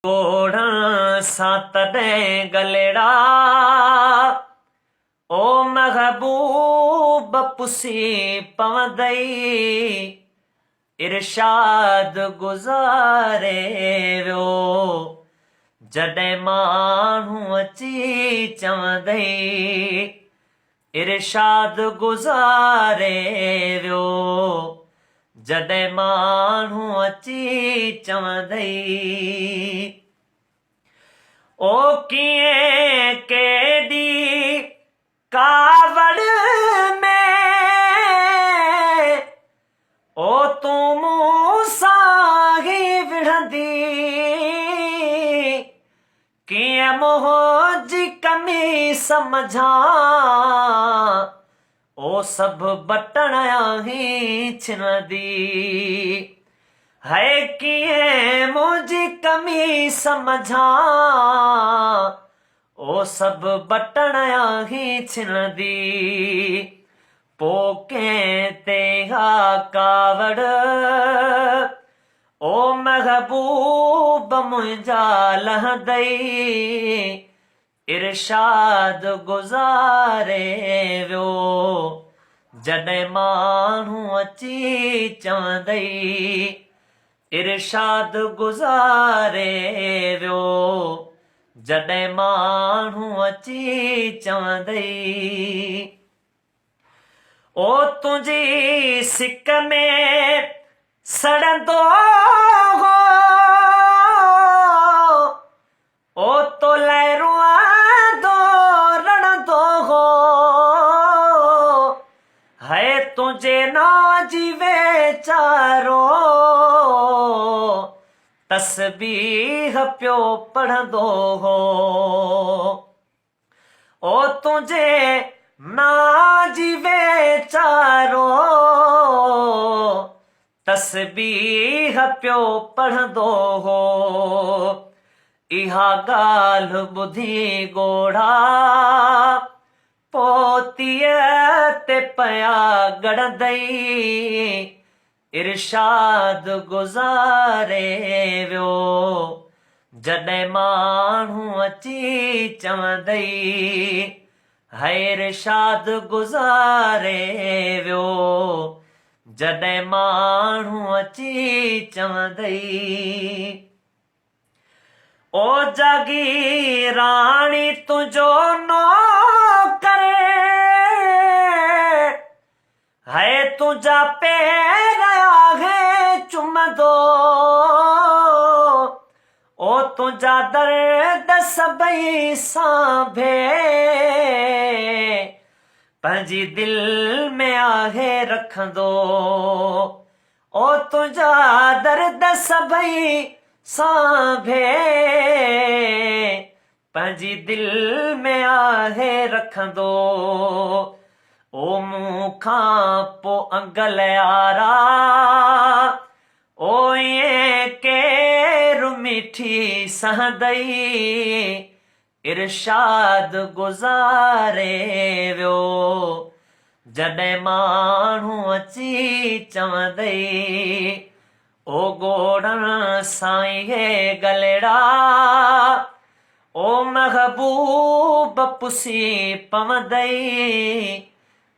ॻोढ़ण सां तॾहिं गलेड़ा ओ महबूब पुसी पवंदई इरशाद गुज़ारे वियो जॾहिं माण्हू अची चवंदई इरशाद गुज़ारे वियो जॾहिं माण्हू अची चवंदई ओ कीअं केॾी कावड़ में ओ तूं मूं सां ई विढ़ंदी कीअं मोह जी कमी समझां ओ सभु बटण ही छिनंदी है कीअं मुंहिंजी कमी समझां ओ सभु बटण ही छिनंदी पोइ कंहिं ते हा कावड़ ओ महबूब मुंहिंजा लहंदई इरशाद गुज़ारे वियो जॾहिं माण्हू अची चवंदई इरशाद गुज़ारे वियो जॾहिं माण्हू अची चवंदई ओ तुंहिंजी सिक में सड़ंदो हो ओ तो लहरुआंदो रणंदो हो है तुंहिंजे नाम जी वेचारो तस्बीह पियो पढ़ंदो हो ओ तुंहिंजे नाम जी वेचारो तस्बीह पियो पढ़ंदो हो इहा ॻाल्हि ॿुधी ॻोढ़ा पोतीअ ते पिया ॻड़ंदई इरशाद गुज़ारे वियो जॾहिं माण्हू अची चवंदई है इरशाद गुज़ारे वियो जॾहिं माण्हू अची चवंदई ओ जागी राणी तुंहिंजो नौकर है तुंहिंजा पैर आहे चुमंदो ओ तुंहिंजा दर्द सभई सांभे पंहिंजी दिल में आहे रखंदो ओ तुंहिंजा दर्द सभई सांभे पंहिंजी दिल में आहे रखंदो ओ मूं खां पोइ अंगल यारा ओ ईअं केरु मिठी सहंदई इरशाद गुज़ारे वियो जॾहिं माण्हू अची चवंदई ओ ॻोढ़ण साईं हे गलेड़ा ओ महबूब पुसी पवंदई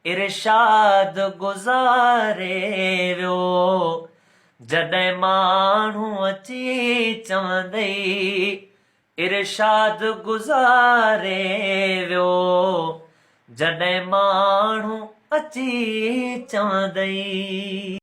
इरशाद गुज़ारे वियो जॾहिं माण्हू अची चवंदई इरशाद गुज़ारे वियो जॾहिं माण्हू अची चवंदई।